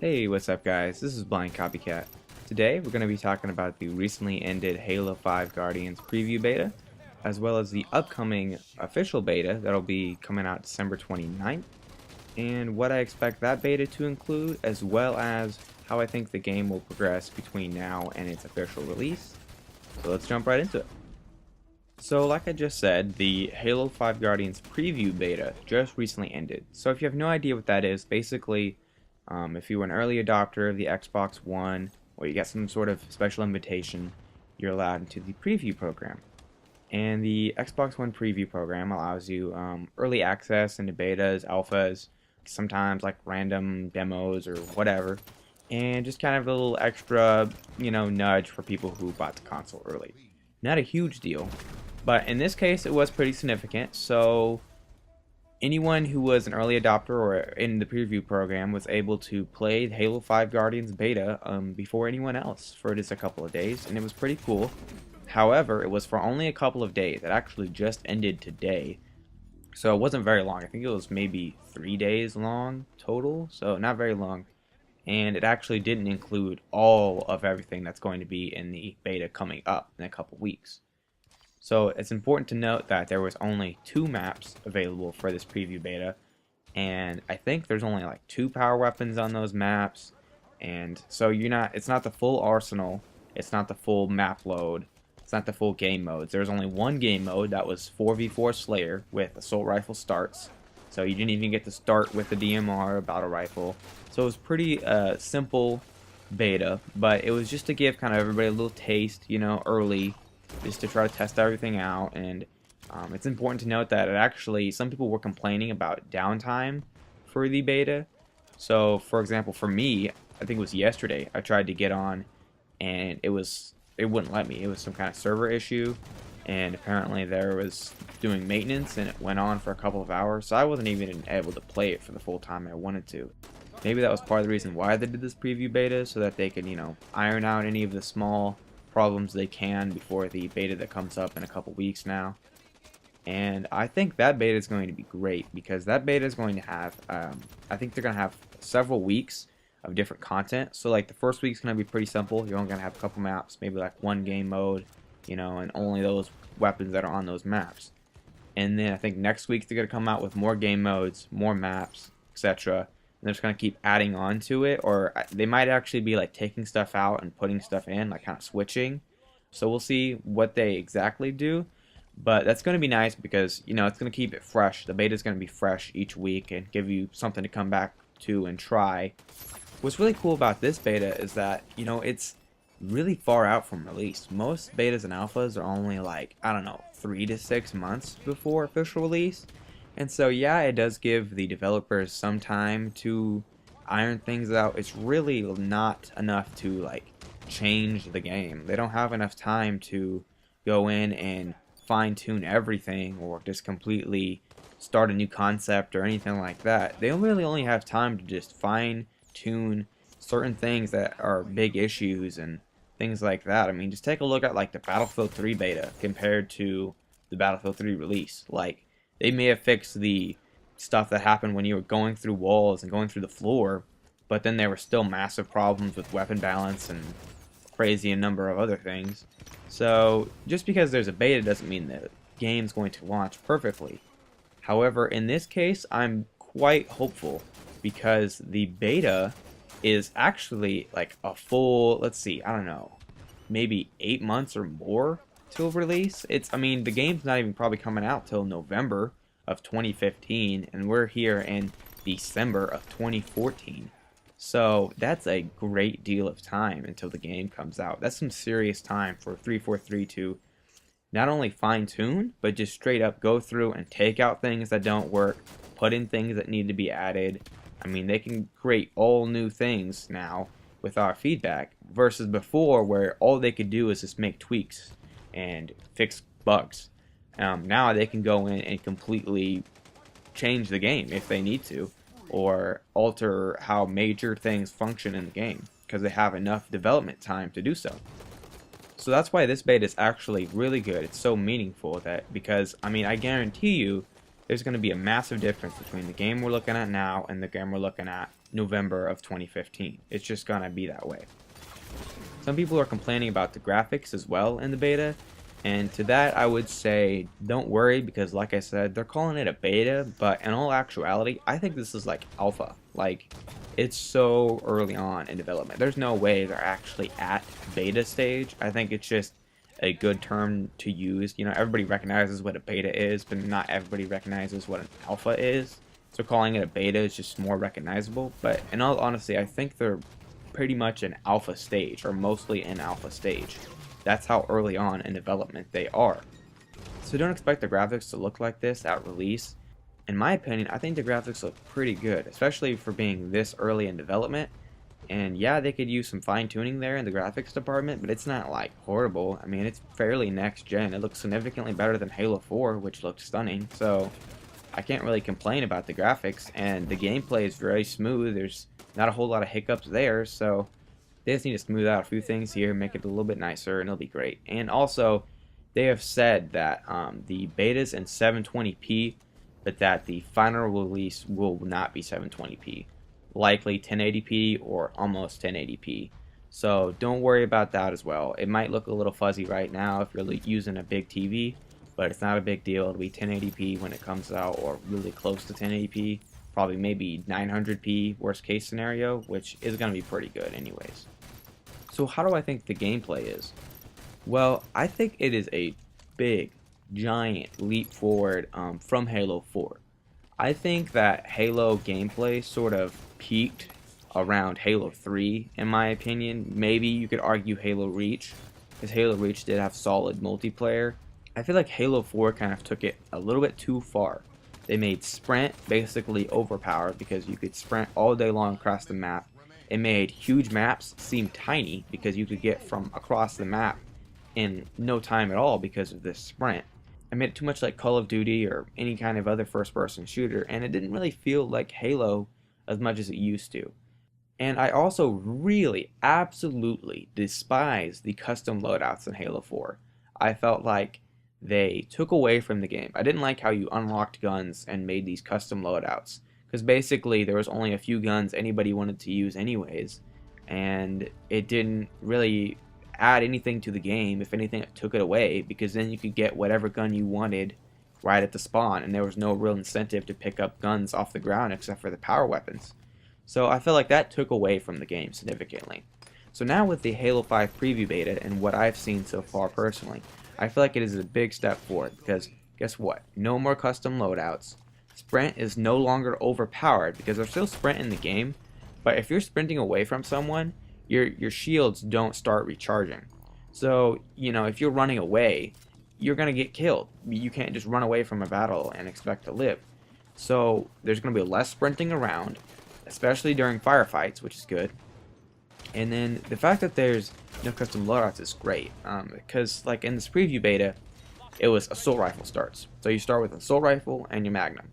Hey, what's up guys? This is blindcopycat. Today we're going to be talking about the recently ended Halo 5 Guardians preview beta, as well as the upcoming official beta that'll be coming out December 29th, and what I expect that beta to include, as well as how I think the game will progress between now and its official release. So let's jump right into it. So like I just said, the Halo 5 Guardians preview beta just recently ended. So if you have no idea what that is, basically if you were an early adopter of the Xbox One, or you get some sort of special invitation, you're allowed into the preview program. And the Xbox One preview program allows you early access into betas, alphas, sometimes like random demos or whatever, and just kind of a little extra, nudge for people who bought the console early. Not a huge deal, but in this case it was pretty significant. So anyone who was an early adopter or in the preview program was able to play Halo 5 Guardians beta before anyone else for just a couple of days, and it was pretty cool. However, it was for only a couple of days. It actually just ended today, so it wasn't very long. I think it was maybe 3 days long total, so not very long. And it actually didn't include all of everything that's going to be in the beta coming up in a couple weeks. So it's important to note that there was only 2 maps available for this preview beta, and I think there's only like 2 power weapons on those maps, and so it's not the full arsenal, it's not the full map load, it's not the full game modes. There's only one game mode that was 4v4 Slayer with assault rifle starts, so you didn't even get to start with the DMR battle rifle. So it was pretty simple beta, but it was just to give kind of everybody a little taste, early, just to try to test everything out. And it's important to note that some people were complaining about downtime for the beta. So for example, for me, I think it was yesterday, I tried to get on and it wouldn't let me. It was some kind of server issue, and apparently there was doing maintenance and it went on for a couple of hours, so I wasn't even able to play it for the full time I wanted to. Maybe that was part of the reason why they did this preview beta, so that they could iron out any of the small problems they can before the beta that comes up in a couple weeks now. And I think that beta is going to be great, because that beta is going to have I think they're going to have several weeks of different content. So like the first week's going to be pretty simple. You're only going to have a couple maps, maybe like one game mode, and only those weapons that are on those maps. And then I think next week they're going to come out with more game modes, more maps, etc. And they're just going to keep adding on to it, or they might actually be like taking stuff out and putting stuff in, like kind of switching. So we'll see what they exactly do, but that's going to be nice because it's going to keep it fresh. The beta is going to be fresh each week and give you something to come back to and try. What's really cool about this beta is that it's really far out from release. Most betas and alphas are only like, I don't know, 3 to 6 months before official release. And so yeah, it does give the developers some time to iron things out. It's really not enough to like change the game. They don't have enough time to go in and fine-tune everything or just completely start a new concept or anything like that. They really only have time to just fine-tune certain things that are big issues and things like that. I mean, just take a look at like the Battlefield 3 beta compared to the Battlefield 3 release. Like, they may have fixed the stuff that happened when you were going through walls and going through the floor, but then there were still massive problems with weapon balance and crazy a number of other things. So just because there's a beta doesn't mean the game's going to launch perfectly. However, in this case, I'm quite hopeful, because the beta is actually like a full, let's see, I don't know, maybe 8 months or more till release. I mean, the game's not even probably coming out till November of 2015, and we're here in December of 2014. So that's a great deal of time until the game comes out. That's some serious time for 343 to not only fine-tune, but just straight up go through and take out things that don't work, put in things that need to be added. I mean, they can create all new things now with our feedback, versus before where all they could do is just make tweaks and fix bugs. Now they can go in and completely change the game if they need to, or alter how major things function in the game, because they have enough development time to do so. So that's why this beta is actually really good. It's so meaningful because I mean, I guarantee you there's going to be a massive difference between the game we're looking at now and the game we're looking at November of 2015. It's just gonna be that way. Some people are complaining about the graphics as well in the beta, and to that I would say don't worry, because like I said, they're calling it a beta, but in all actuality I think this is like alpha. Like, it's so early on in development. There's no way they're actually at beta stage. I think it's just a good term to use. You know, everybody recognizes what a beta is, but not everybody recognizes what an alpha is. So calling it a beta is just more recognizable. But in all honesty, I think they're pretty much an alpha stage, or mostly an alpha stage. That's how early on in development they are. So don't expect the graphics to look like this at release. In my opinion, I think the graphics look pretty good, especially for being this early in development. And yeah, they could use some fine-tuning there in the graphics department, but it's not like horrible. I mean, it's fairly next gen. It looks significantly better than Halo 4, which looked stunning. So I can't really complain about the graphics, and the gameplay is very smooth. There's not a whole lot of hiccups there, so they just need to smooth out a few things here, make it a little bit nicer, and it'll be great. And also, they have said that the beta's in 720p, but that the final release will not be 720p. Likely 1080p or almost 1080p. So don't worry about that as well. It might look a little fuzzy right now if you're using a big TV, but it's not a big deal. It'll be 1080p when it comes out, or really close to 1080p. Probably maybe 900p worst case scenario, which is going to be pretty good anyways. So how do I think the gameplay is? Well, I think it is a big, giant leap forward from Halo 4. I think that Halo gameplay sort of peaked around Halo 3, in my opinion. Maybe you could argue Halo Reach, because Halo Reach did have solid multiplayer. I feel like Halo 4 kind of took it a little bit too far. They made sprint basically overpowered, because you could sprint all day long across the map. It made huge maps seem tiny, because you could get from across the map in no time at all because of this sprint. I made it too much like Call of Duty or any kind of other first-person shooter, and it didn't really feel like Halo as much as it used to. And I also really, absolutely despise the custom loadouts in Halo 4. I felt like they took away from the game. I didn't like how you unlocked guns and made these custom loadouts, because basically there was only a few guns anybody wanted to use anyways, and it didn't really add anything to the game. If anything, it took it away, because then you could get whatever gun you wanted right at the spawn, and there was no real incentive to pick up guns off the ground except for the power weapons. So I feel like that took away from the game significantly. So now with the Halo 5 preview beta and what I've seen so far personally, I feel like it is a big step forward, because guess what? No more custom loadouts. Sprint is no longer overpowered, because there's still sprint in the game, but if you're sprinting away from someone, your shields don't start recharging. So, you know, if you're running away, you're going to get killed. You can't just run away from a battle and expect to live. So there's going to be less sprinting around, especially during firefights, which is good. And then the fact that there's no custom loadouts is great, because like in this preview beta, it was assault rifle starts. So you start with assault rifle and your magnum.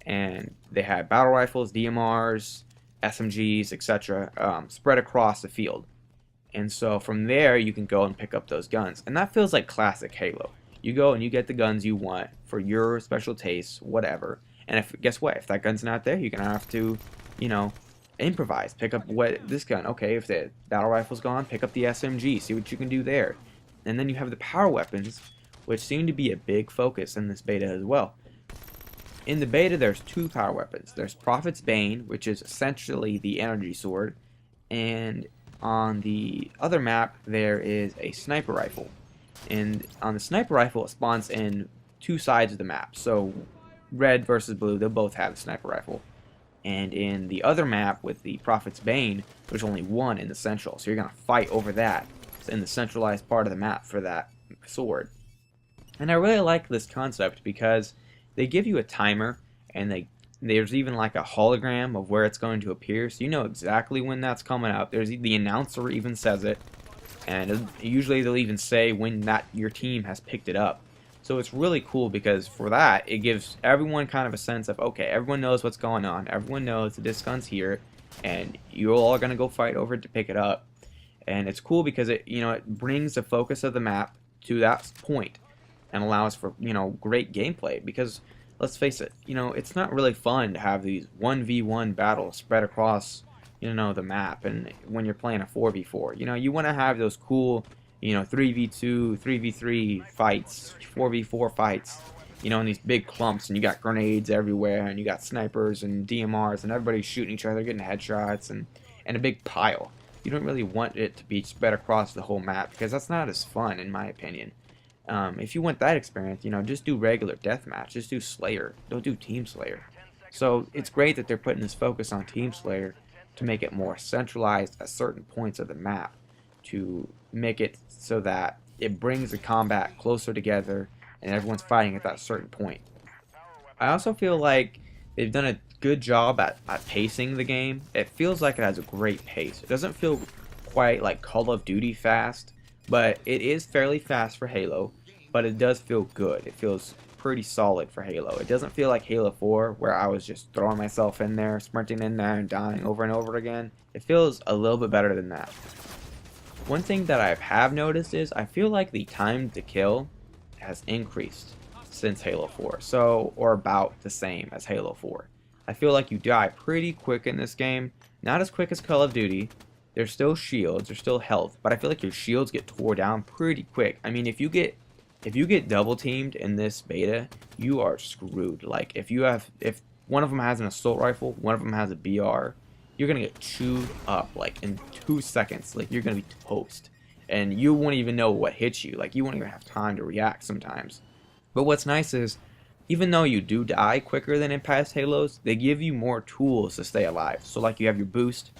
And they had battle rifles, DMRs, SMGs, etc. Spread across the field. And so from there you can go and pick up those guns. And that feels like classic Halo. You go and you get the guns you want for your special tastes, whatever. And guess what? If that gun's not there, you're gonna have to, you know, improvise. Pick up this gun. Okay, if the battle rifle's gone, pick up the SMG. See what you can do there. And then you have the power weapons, which seem to be a big focus in this beta as well. In the beta, there's two power weapons. There's Prophet's Bane, which is essentially the energy sword, and on the other map, there is a sniper rifle. And on the sniper rifle, it spawns in two sides of the map. So red versus blue, they'll both have a sniper rifle. And in the other map with the Prophet's Bane, there's only one in the central. So you're going to fight over that in the centralized part of the map for that sword. And I really like this concept, because they give you a timer, and there's even like a hologram of where it's going to appear, so you know exactly when that's coming out. There's the announcer even says it, and usually they'll even say when your team has picked it up. So it's really cool, because for that, it gives everyone kind of a sense of, okay, everyone knows what's going on, everyone knows that this gun's here, and you're all gonna go fight over it to pick it up. And it's cool because it brings the focus of the map to that point and allows for great gameplay, because let's face it, it's not really fun to have these 1v1 battles spread across, the map, and when you're playing a 4v4. You want to have those cool, 3v2, 3v3 fights, 4v4 fights, in these big clumps, and you got grenades everywhere, and you got snipers and DMRs, and everybody's shooting each other, getting headshots, and a big pile. You don't really want it to be spread across the whole map, because that's not as fun, in my opinion. If you want that experience, just do regular deathmatch. Just do Slayer. Don't do Team Slayer. So it's great that they're putting this focus on Team Slayer to make it more centralized at certain points of the map, to make it so that it brings the combat closer together and everyone's fighting at that certain point. I also feel like they've done a good job at pacing the game. It feels like it has a great pace. It doesn't feel quite like Call of Duty fast, but it is fairly fast for Halo, but it does feel good. It feels pretty solid for Halo. It doesn't feel like Halo 4, where I was just throwing myself in there, sprinting in there, and dying over and over again. It feels a little bit better than that. One thing that I have noticed is I feel like the time to kill has increased since Halo 4, or about the same as Halo 4. I feel like you die pretty quick in this game, not as quick as Call of Duty. There's still shields, there's still health, but I feel like your shields get tore down pretty quick. I mean, if you get double teamed in this beta, you are screwed. Like if one of them has an assault rifle, one of them has a BR, you're gonna get chewed up like in 2 seconds. Like you're gonna be toast, and you won't even know what hit you. Like you won't even have time to react sometimes. But what's nice is, even though you do die quicker than in past Halos, they give you more tools to stay alive. So like you have your boost,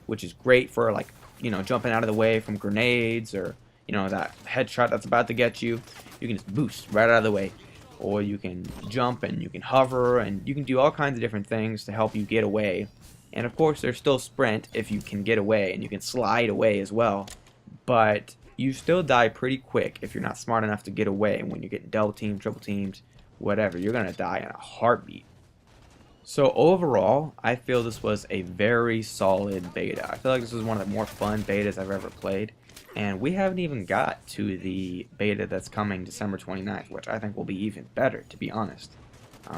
which is great for like, jumping out of the way from grenades, or that headshot that's about to get you. You can just boost right out of the way, or you can jump and you can hover, and you can do all kinds of different things to help you get away. And of course there's still sprint if you can get away, and you can slide away as well, but you still die pretty quick if you're not smart enough to get away. When you're getting double teamed, triple teamed, whatever, you're gonna die in a heartbeat. So overall, I feel this was a very solid beta. I feel like this was one of the more fun betas I've ever played. And we haven't even got to the beta that's coming December 29th, which I think will be even better, to be honest.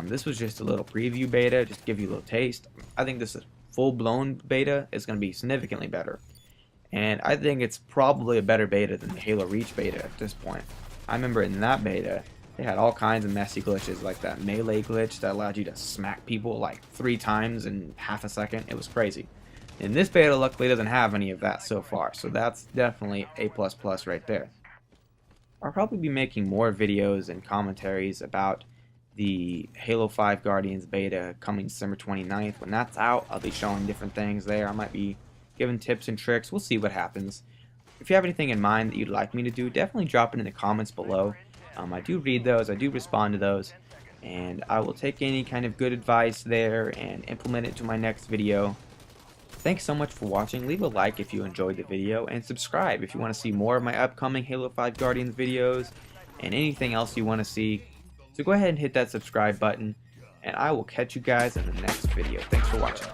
This was just a little preview beta, just to give you a little taste. I think this is full-blown beta is going to be significantly better. And I think it's probably a better beta than the Halo Reach beta at this point. I remember in that beta, they had all kinds of messy glitches, like that melee glitch that allowed you to smack people like 3 times in half a second. It was crazy. And this beta luckily doesn't have any of that so far, so that's definitely A++ right there. I'll probably be making more videos and commentaries about the Halo 5 Guardians beta coming December 29th. When that's out, I'll be showing different things there. I might be giving tips and tricks. We'll see what happens. If you have anything in mind that you'd like me to do, definitely drop it in the comments below. I do read those, I do respond to those, and I will take any kind of good advice there and implement it to my next video. Thanks so much for watching. Leave a like if you enjoyed the video, and subscribe if you want to see more of my upcoming Halo 5 Guardians videos and anything else you want to see. So go ahead and hit that subscribe button, and I will catch you guys in the next video. Thanks for watching.